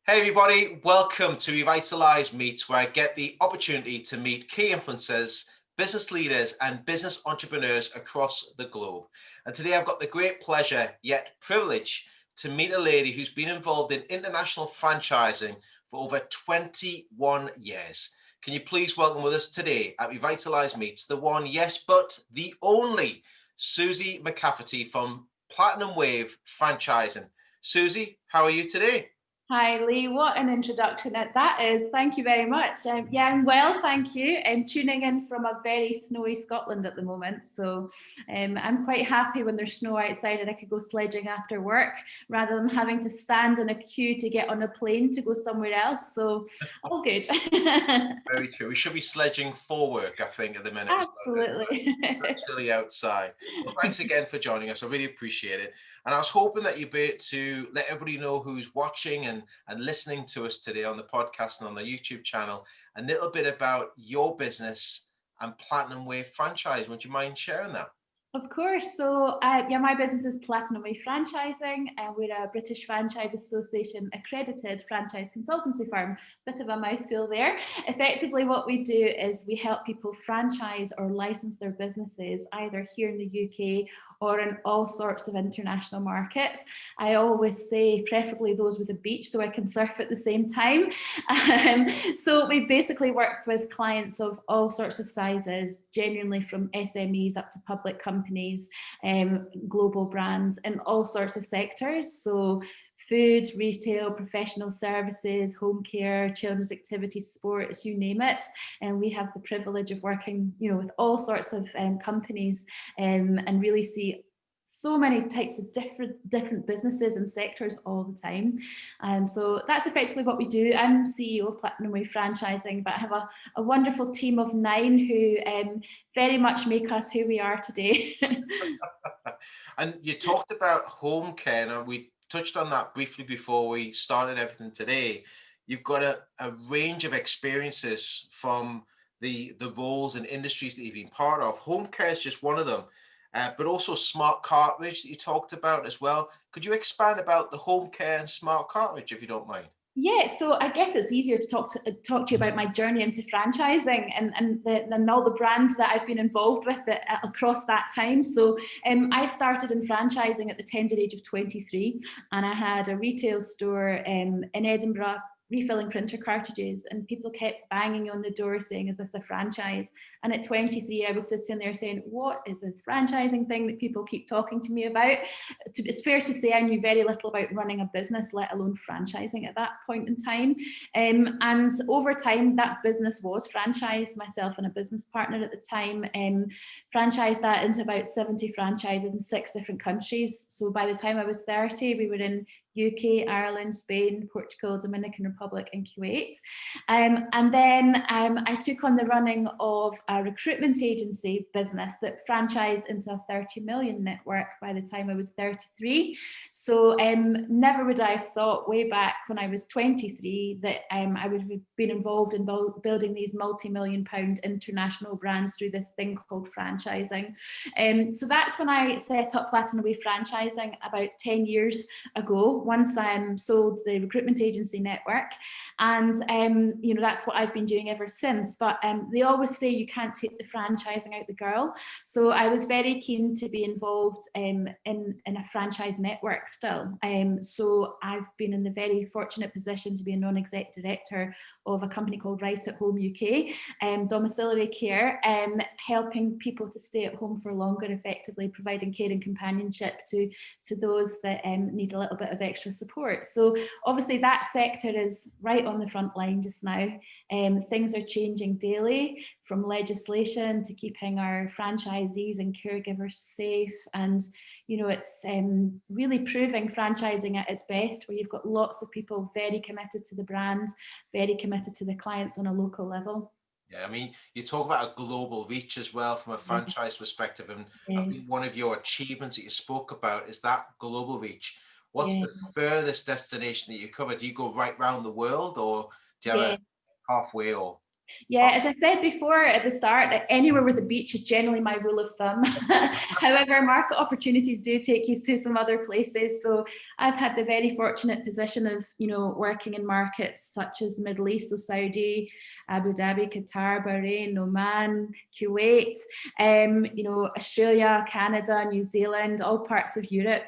Hey everybody, welcome to Revitalize Meets, where I get the opportunity to meet key influencers, business leaders and business entrepreneurs across the globe. And today I've got the great pleasure, yet privilege, to meet a lady who's been involved in international franchising for over 21 years. Can you please welcome with us today at Revitalize Meets, the one, yes, but the only Suzie McCafferty from Platinum Wave Franchising. Suzie, how are you today? Hi Lee, what an introduction that is. Thank you very much. Yeah, I'm well, thank you. I'm tuning in from a very snowy Scotland at the moment, so I'm quite happy when there's snow outside and I could go sledging after work rather than having to stand in a queue to get on a plane to go somewhere else, so all good. Very true. We should be sledging for work, I think, at the minute as well. Absolutely. It's chilly outside. Well, thanks again for joining us. I really appreciate it. And I was hoping that you'd be able to let everybody know who's watching and listening to us today on the podcast and on the YouTube channel a little bit about your business and Platinum Wave Franchise. Would you mind sharing that? Of course. So, yeah, my business is Platinum Way Franchising, and we're a British Franchise Association accredited franchise consultancy firm. Bit of a mouthful there. Effectively, what we do is we help people franchise or license their businesses either here in the UK or in all sorts of international markets. I always say preferably those with a beach so I can surf at the same time. So we basically work with clients of all sorts of sizes, genuinely from SMEs up to public companies, global brands in all sorts of sectors. So food, retail, professional services, home care, children's activities, sports, you name it. And we have the privilege of working, with all sorts of companies and really see so many types of different businesses and sectors all the time. So that's effectively what we do. I'm CEO of Platinum Way Franchising, but I have a wonderful team of 9 who very much make us who we are today. And you talked about home care, and we touched on that briefly before we started everything today. You've got a range of experiences from the roles and industries that you've been part of. Home care is just one of them, but also smart cartridge that you talked about as well. Could you expand about the home care and smart cartridge, if you don't mind? Yeah, so I guess it's easier to talk to you about my journey into franchising and all the brands that I've been involved with across that time. So I started in franchising at the tender age of 23, and I had a retail store in Edinburgh refilling printer cartridges, and people kept banging on the door saying, is this a franchise? And at 23 I was sitting there saying, what is this franchising thing that people keep talking to me about? It's fair to say I knew very little about running a business, let alone franchising at that point in time. And over time that business was franchised. Myself and a business partner at the time franchised that into about 70 franchises in 6 different countries. So by the time I was 30 we were in UK, Ireland, Spain, Portugal, Dominican Republic and Kuwait. And then I took on the running of a recruitment agency business that franchised into a 30 million network by the time I was 33. So never would I have thought way back when I was 23 that I would have been involved in building these multi-million pound international brands through this thing called franchising. So that's when I set up Platinum Way Franchising about 10 years ago, once I sold the recruitment agency network. And that's what I've been doing ever since. But they always say you can't take the franchising out the girl. So I was very keen to be involved in a franchise network still. So I've been in the very fortunate position to be a non-exec director of a company called Right at Home UK, domiciliary care, helping people to stay at home for longer, effectively providing care and companionship to those that need a little bit of extra support. So obviously that sector is right on the front line just now. Things are changing daily, from legislation to keeping our franchisees and caregivers safe. And it's really proving franchising at its best, where you've got lots of people very committed to the brand, very committed to the clients on a local level. Yeah, I mean, you talk about a global reach as well from a franchise perspective, and I Yeah, think one of your achievements that you spoke about is that global reach. What's yeah, the furthest destination that you cover? Do you go right round the world, or do you have yeah. a halfway or? Yeah, as I said before at the start, anywhere with a beach is generally my rule of thumb. However, market opportunities do take you to some other places. So I've had the very fortunate position of, working in markets such as the Middle East, so Saudi, Abu Dhabi, Qatar, Bahrain, Oman, Kuwait, Australia, Canada, New Zealand, all parts of Europe.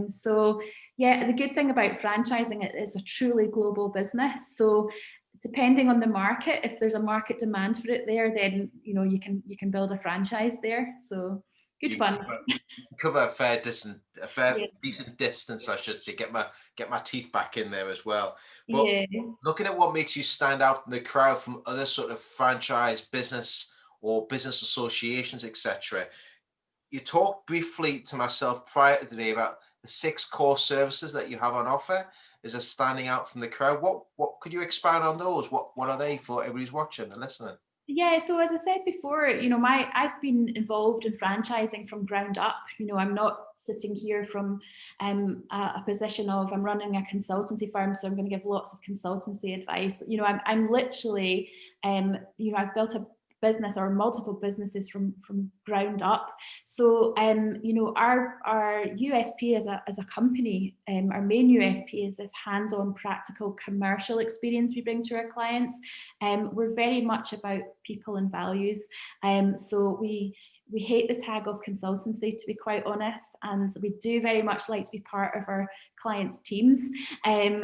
So yeah, the good thing about franchising, it is a truly global business. So depending on the market, if there's a market demand for it there, then you can build a franchise there. So good fun. Cover a fair Yeah. decent distance, I should say. Get my teeth back in there as well. But Yeah. looking at what makes you stand out from the crowd, from other sort of franchise business or business associations, etc. You talked briefly to myself prior to today about the 6 core services that you have on offer. Is a standing out from the crowd? What could you expand on those? What are they for everybody who's watching and listening? Yeah, so as I said before, I've been involved in franchising from ground up. I'm not sitting here from a position of I'm running a consultancy firm, so I'm going to give lots of consultancy advice. I'm literally, I've built a business or multiple businesses from ground up. So our USP as a company, our main USP is this hands-on practical commercial experience we bring to our clients. We're very much about people and values. So we hate the tag of consultancy, to be quite honest, and we do very much like to be part of our clients' teams.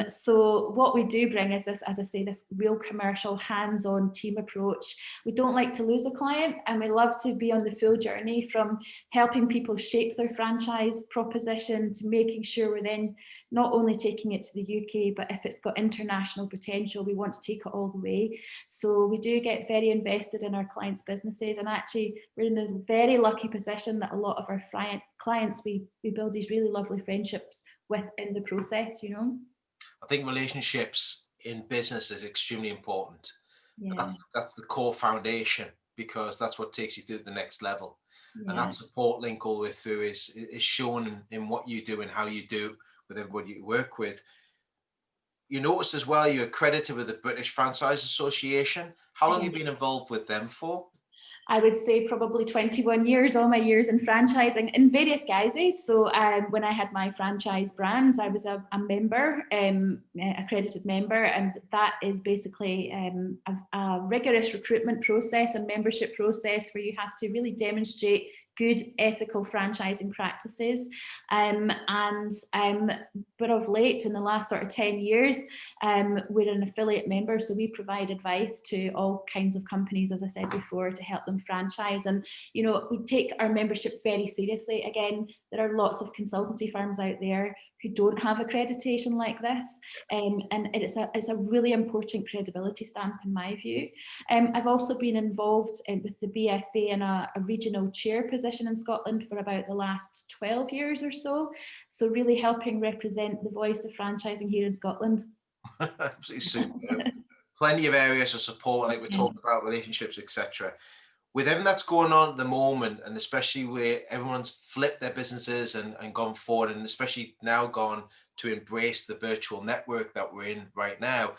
So what we do bring is this, as I say, this real commercial, hands-on team approach. We don't like to lose a client, and we love to be on the full journey from helping people shape their franchise proposition to making sure we're then not only taking it to the UK, but if it's got international potential, we want to take it all the way. So we do get very invested in our clients' businesses, and actually we're in a very lucky position that a lot of our clients we build these really lovely friendships with in the process. I think relationships in business is extremely important. Yeah. That's the core foundation, because that's what takes you through the next level. Yeah. And that support link all the way through is shown in what you do and how you do with everybody you work with. You notice as well you're accredited with the British Franchise Association. How long have you been involved with them for? I would say probably 21 years, all my years in franchising in various guises. So when I had my franchise brands, I was a member, accredited member, and that is basically a rigorous recruitment process and membership process where you have to really demonstrate good ethical franchising practices. But of late, in the last sort of 10 years, we're an affiliate member, so we provide advice to all kinds of companies, as I said before, to help them franchise. And we take our membership very seriously. Again, there are lots of consultancy firms out there who don't have accreditation like this, and it's a really important credibility stamp in my view. I've also been involved with the BFA in a regional chair position in Scotland for about the last 12 years or so, so really helping represent the voice of franchising here in Scotland. Absolutely superb. Plenty of areas of support, like we're talking about relationships, etc. With everything that's going on at the moment, and especially where everyone's flipped their businesses and gone forward, and especially now gone to embrace the virtual network that we're in right now,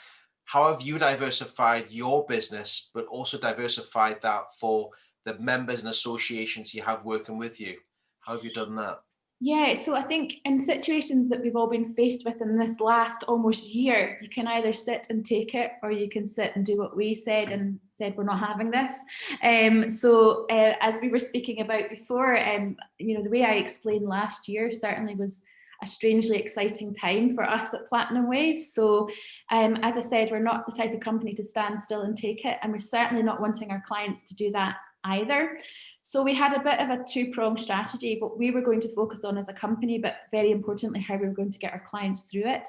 how have you diversified your business, but also diversified that for the members and associations you have working with you? How have you done that? Yeah, so I think in situations that we've all been faced with in this last almost year, you can either sit and take it, or you can sit and do what we said and said we're not having this. As we were speaking about before, the way I explained last year certainly was a strangely exciting time for us at Platinum Wave. So as I said, we're not the type of company to stand still and take it, and we're certainly not wanting our clients to do that either. So we had a bit of a two-pronged strategy, what we were going to focus on as a company, but very importantly, how we were going to get our clients through it.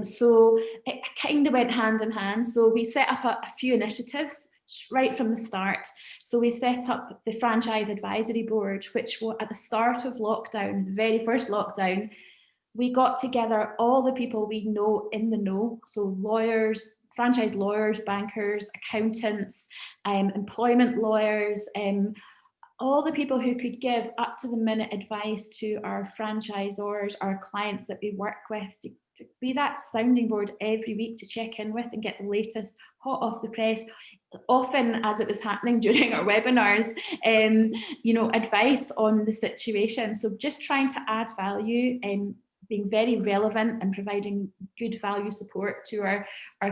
So it kind of went hand in hand. So we set up a few initiatives right from the start. So we set up the Franchise Advisory Board, which at the start of lockdown, the very first lockdown, we got together all the people we know in the know. So lawyers, franchise lawyers, bankers, accountants, employment lawyers, all the people who could give up to the minute advice to our franchisors, our clients that we work with, to be that sounding board every week to check in with and get the latest hot off the press, often as it was happening during our webinars, advice on the situation. So just trying to add value and being very relevant and providing good value support to our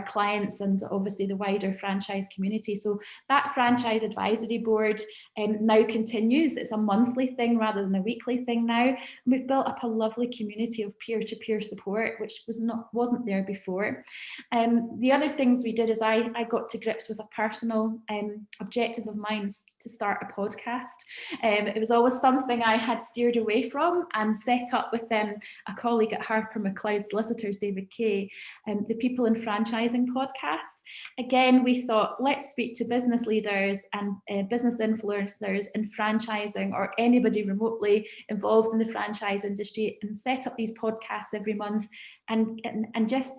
clients and obviously the wider franchise community. So that franchise advisory board now continues. It's a monthly thing rather than a weekly thing now. And we've built up a lovely community of peer-to-peer support, which wasn't there before. The other things we did is I got to grips with a personal objective of mine to start a podcast. It was always something I had steered away from and set up with a colleague at Harper McLeod Solicitors, David Kay, the People in Franchising podcast. Again, we thought, let's speak to business leaders and business influencers in franchising or anybody remotely involved in the franchise industry and set up these podcasts every month and just,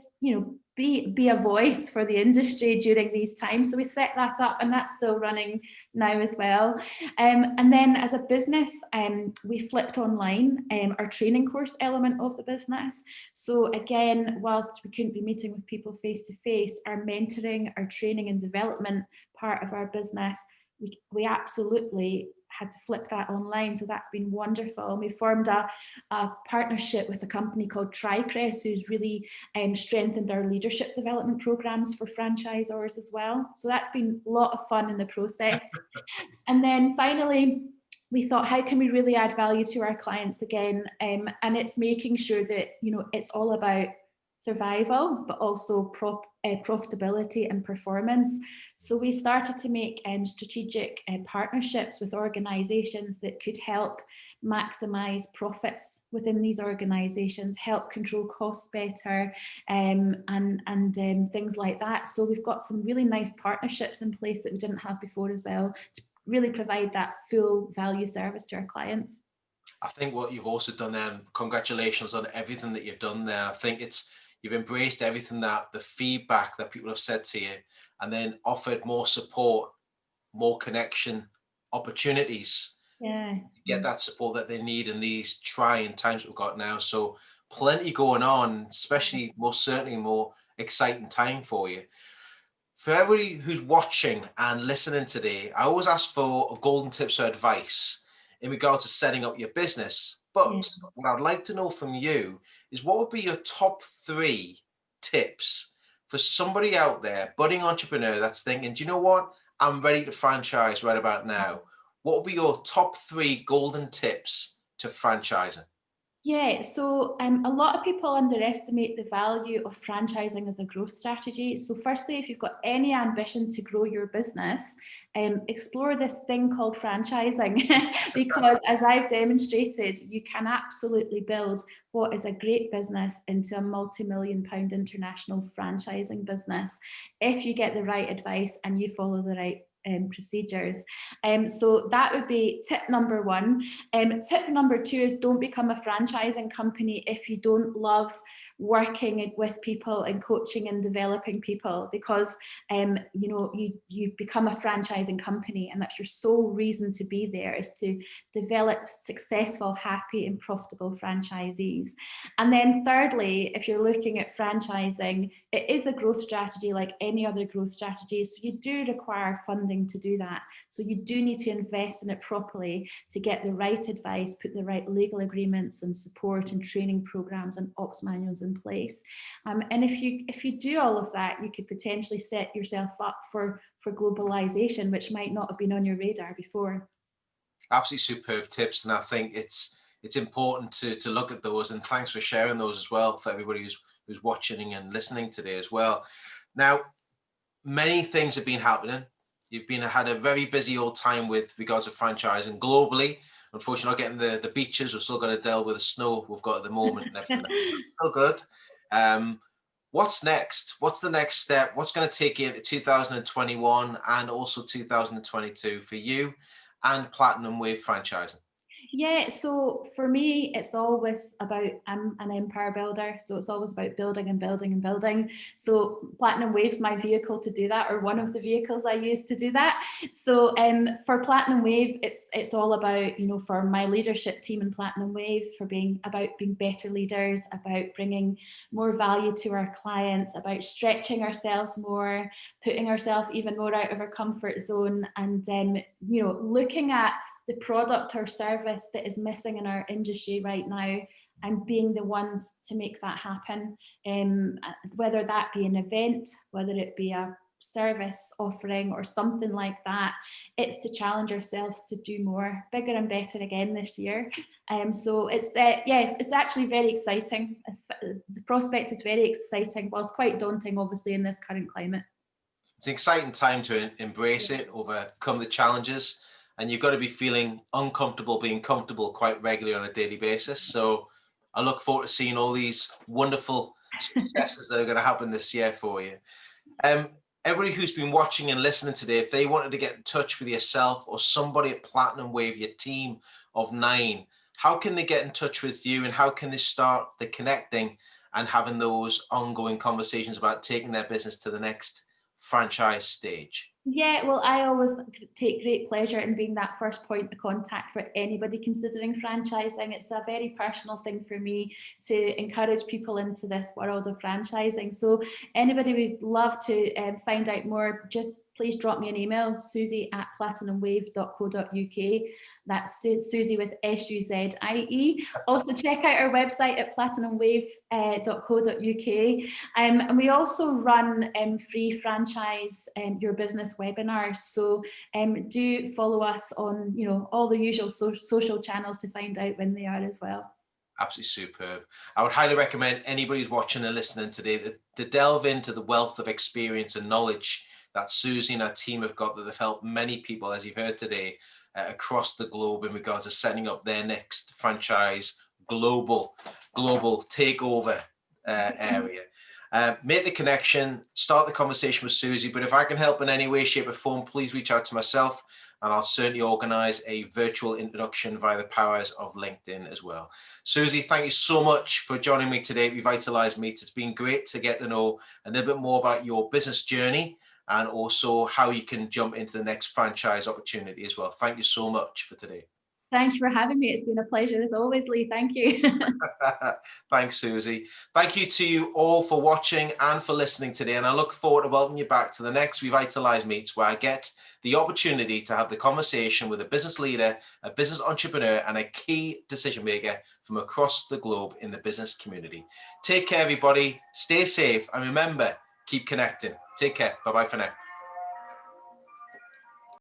be a voice for the industry during these times. So we set that up and that's still running now as well. And then as a business, we flipped online our training course element of the business. So again, whilst we couldn't be meeting with people face to face, our mentoring, our training and development part of our business, we absolutely had to flip that online. So that's been wonderful. We formed a partnership with a company called TriCrest, who's really strengthened our leadership development programs for franchisors as well. So that's been a lot of fun in the process. And then finally, we thought, how can we really add value to our clients again? And it's making sure that, it's all about survival, but also profitability and performance. So we started to make strategic partnerships with organizations that could help maximize profits within these organizations, help control costs better, and things like that. So we've got some really nice partnerships in place that we didn't have before as well, to really provide that full value service to our clients. I think what you've also done there, and congratulations on everything that you've done there. I think you've embraced everything, that the feedback that people have said to you, and then offered more support, more connection, opportunities to get that support that they need in these trying times we've got now. So plenty going on, especially most certainly more exciting time for you. For everybody who's watching and listening today, I always ask for golden tips or advice in regard to setting up your business. But what I'd like to know from you is, what would be your top 3 tips for somebody out there, budding entrepreneur that's thinking, do you know what? I'm ready to franchise right about now. What would be your top 3 golden tips to franchising? Yeah, so a lot of people underestimate the value of franchising as a growth strategy. So firstly, if you've got any ambition to grow your business, explore this thing called franchising, because as I've demonstrated, you can absolutely build what is a great business into a multi-million-pound international franchising business if you get the right advice and you follow the right procedures. So that would be tip number 1. Tip number 2 is, don't become a franchising company if you don't love working with people and coaching and developing people, because you become a franchising company and that's your sole reason to be there, is to develop successful, happy and profitable franchisees. And then thirdly, if you're looking at franchising, it is a growth strategy like any other growth strategy, so you do require funding to do that. So you do need to invest in it properly to get the right advice, put the right legal agreements and support and training programs and ops manuals in place. And if you do all of that, you could potentially set yourself up for globalization, which might not have been on your radar before. Absolutely superb tips, and I think it's important to look at those, and thanks for sharing those as well for everybody who's watching and listening today as well. Now, many things have been happening. You've had a very busy old time with regards to franchising globally. Unfortunately, not getting the beaches. We've still got to deal with the snow we've got at the moment and everything. Still good. What's next? What's the next step? What's going to take you into 2021 and also 2022 for you and Platinum Wave Franchising? Yeah, so for me, it's always about, I'm an empire builder, so it's always about building and building and building. So Platinum Wave's my vehicle to do that, or one of the vehicles I use to do that. So for Platinum Wave, it's all about, you know, for my leadership team in Platinum Wave, for being better leaders, about bringing more value to our clients, about stretching ourselves more, putting ourselves even more out of our comfort zone, and you know, looking at the product or service that is missing in our industry right now, and being the ones to make that happen. Whether that be an event, whether it be a service offering or something like that, it's to challenge ourselves to do more, bigger and better again this year. So it's yes, it's actually very exciting. The prospect is very exciting, whilst quite daunting, obviously, in this current climate. It's an exciting time to embrace it, overcome the challenges, and you've got to be feeling uncomfortable being comfortable quite regularly on a daily basis. So I look forward to seeing all these wonderful successes that are going to happen this year for you. Everybody who's been watching and listening today, if they wanted to get in touch with yourself or somebody at Platinum Wave, your team of 9, how can they get in touch with you, and how can they start the connecting and having those ongoing conversations about taking their business to the next franchise stage? Yeah, well, I always take great pleasure in being that first point of contact for anybody considering franchising. It's a very personal thing for me to encourage people into this world of franchising. So anybody would love to find out more, just please drop me an email, suzie@platinumwave.co.uk. That's Suzie with Suzie. Also check out our website at platinumwave.co.uk. And we also run free franchise your business webinars. So do follow us on, you know, all the usual social channels to find out when they are as well. Absolutely superb. I would highly recommend anybody who's watching and listening today to delve into the wealth of experience and knowledge that Suzie and her team have got, that they've helped many people, as you've heard today, across the globe in regards to setting up their next franchise global takeover area. Make the connection, start the conversation with Suzie. But if I can help in any way, shape or form, please reach out to myself, and I'll certainly organize a virtual introduction via the powers of LinkedIn as well. Suzie, thank you so much for joining me today at Revitalize Meets. It's been great to get to know a little bit more about your business journey, and also how you can jump into the next franchise opportunity as well. Thank you so much for today. Thank you for having me. It's been a pleasure as always, Lee. Thank you. Thanks, Suzie. Thank you to you all for watching and for listening today. And I look forward to welcoming you back to the next Revitalize Meets, where I get the opportunity to have the conversation with a business leader, a business entrepreneur, and a key decision maker from across the globe in the business community. Take care, everybody. Stay safe. And remember, keep connecting. Take care. Bye-bye for now.